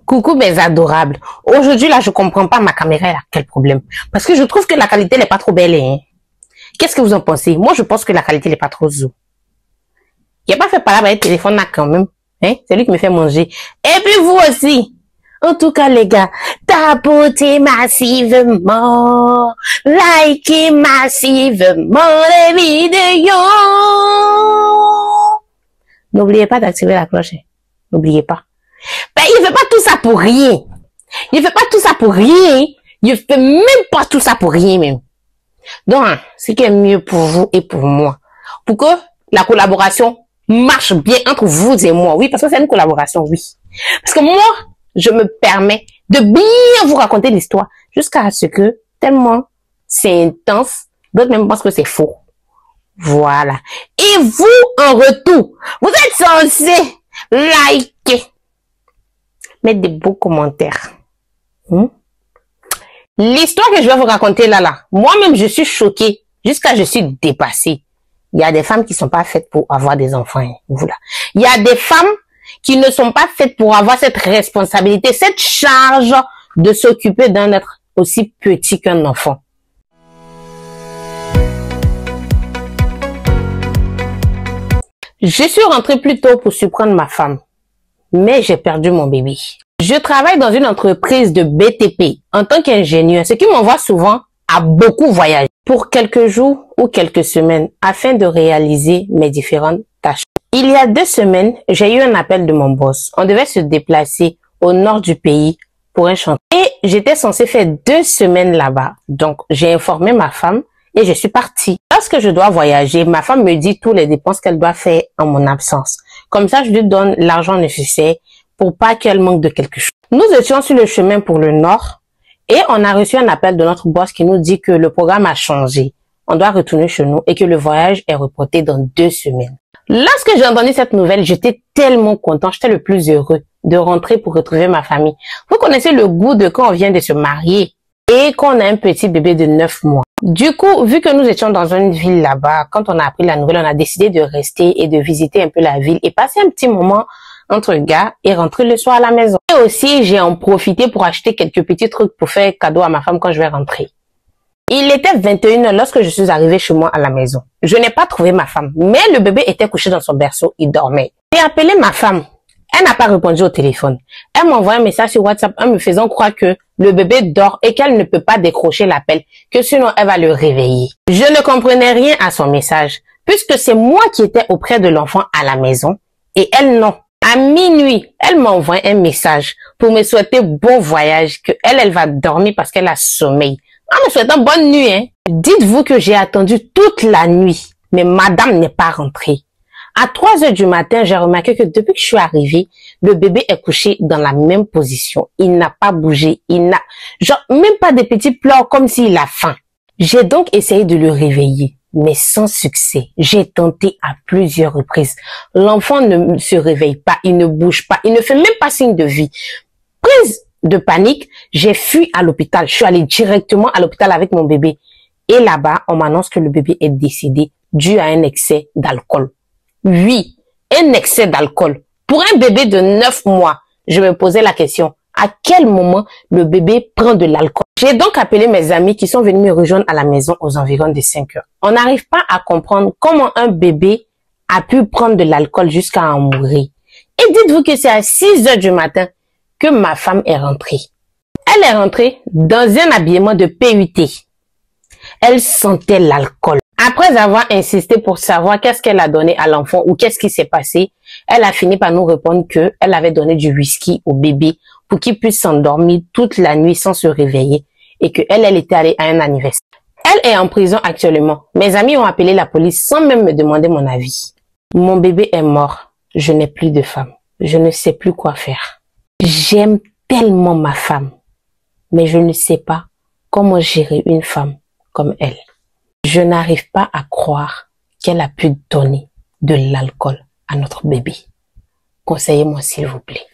Coucou mes adorables. Aujourd'hui là, je comprends pas ma caméra, elle a quel problème? Parce que je trouve que la qualité n'est pas trop belle. Hein? Qu'est-ce que vous en pensez? Moi, je pense que la qualité n'est pas trop zou. Il a pas fait parler avec le téléphone là quand même. Hein? C'est lui qui me fait manger. Et puis vous aussi. En tout cas les gars, tapotez massivement, likez massivement les vidéos. N'oubliez pas d'activer la cloche. N'oubliez pas. Ben, il fait pas tout ça pour rien. Il fait pas tout ça pour rien. Il fait même pas tout ça pour rien même. Donc, ce qui est mieux pour vous et pour moi, pour que la collaboration marche bien entre vous et moi. Oui, parce que c'est une collaboration, oui. Parce que moi, je me permets de bien vous raconter l'histoire jusqu'à ce que, tellement c'est intense, d'autres même pensent que c'est faux. Voilà. Et vous, en retour, vous êtes censés liker, mettre des beaux commentaires. L'histoire que je vais vous raconter là, moi-même, je suis choquée jusqu'à je suis dépassée. Il y a des femmes qui sont pas faites pour avoir des enfants. Voilà. Il y a des femmes qui ne sont pas faites pour avoir cette responsabilité, cette charge de s'occuper d'un être aussi petit qu'un enfant. Je suis rentrée plus tôt pour surprendre ma femme, mais j'ai perdu mon bébé. Je travaille dans une entreprise de BTP en tant qu'ingénieur, ce qui m'envoie souvent à beaucoup voyager pour quelques jours ou quelques semaines afin de réaliser mes différentes tâches. Il y a 2 semaines, j'ai eu un appel de mon boss. On devait se déplacer au nord du pays pour un chantier. Et j'étais censée faire 2 semaines là-bas. Donc, j'ai informé ma femme et je suis partie. Lorsque je dois voyager, ma femme me dit toutes les dépenses qu'elle doit faire en mon absence. Comme ça, je lui donne l'argent nécessaire pour pas qu'elle manque de quelque chose. Nous étions sur le chemin pour le nord et on a reçu un appel de notre boss qui nous dit que le programme a changé. On doit retourner chez nous et que le voyage est reporté dans 2 semaines. Lorsque j'ai entendu cette nouvelle, j'étais tellement content, j'étais le plus heureux de rentrer pour retrouver ma famille. Vous connaissez le goût de quand on vient de se marier et qu'on a un petit bébé de 9 mois. Du coup, vu que nous étions dans une ville là-bas, quand on a appris la nouvelle, on a décidé de rester et de visiter un peu la ville et passer un petit moment entre gars et rentrer le soir à la maison. Et aussi, j'ai en profité pour acheter quelques petits trucs pour faire cadeau à ma femme quand je vais rentrer. Il était 21h lorsque je suis arrivée chez moi à la maison. Je n'ai pas trouvé ma femme, mais le bébé était couché dans son berceau, il dormait. J'ai appelé ma femme. Elle n'a pas répondu au téléphone. Elle m'a envoyé un message sur WhatsApp en me faisant croire que le bébé dort et qu'elle ne peut pas décrocher l'appel, que sinon elle va le réveiller. Je ne comprenais rien à son message, puisque c'est moi qui étais auprès de l'enfant à la maison et elle non. À minuit, elle m'envoie un message pour me souhaiter bon voyage, que elle va dormir parce qu'elle a sommeil. En me souhaitant bonne nuit, hein. Dites-vous que j'ai attendu toute la nuit, mais madame n'est pas rentrée. À 3h du matin, j'ai remarqué que depuis que je suis arrivée, le bébé est couché dans la même position. Il n'a pas bougé, il n'a, genre, même pas des petits pleurs comme s'il a faim. J'ai donc essayé de le réveiller, mais sans succès. J'ai tenté à plusieurs reprises. L'enfant ne se réveille pas, il ne bouge pas, il ne fait même pas signe de vie. Prise de panique, j'ai fui à l'hôpital. Je suis allée directement à l'hôpital avec mon bébé. Et là-bas, on m'annonce que le bébé est décédé dû à un excès d'alcool. Oui, un excès d'alcool. Pour un bébé de 9 mois, je me posais la question, à quel moment le bébé prend de l'alcool? J'ai donc appelé mes amis qui sont venus me rejoindre à la maison aux environs de 5h. On n'arrive pas à comprendre comment un bébé a pu prendre de l'alcool jusqu'à en mourir. Et dites-vous que c'est à 6h du matin que ma femme est rentrée. Elle est rentrée dans un habillement de PUT. Elle sentait l'alcool. Après avoir insisté pour savoir qu'est-ce qu'elle a donné à l'enfant ou qu'est-ce qui s'est passé, elle a fini par nous répondre que elle avait donné du whisky au bébé pour qu'il puisse s'endormir toute la nuit sans se réveiller et que elle était allée à un anniversaire. Elle est en prison actuellement. Mes amis ont appelé la police sans même me demander mon avis. Mon bébé est mort. Je n'ai plus de femme. Je ne sais plus quoi faire. J'aime tellement ma femme, mais je ne sais pas comment gérer une femme comme elle. Je n'arrive pas à croire qu'elle a pu donner de l'alcool à notre bébé. Conseillez-moi s'il vous plaît.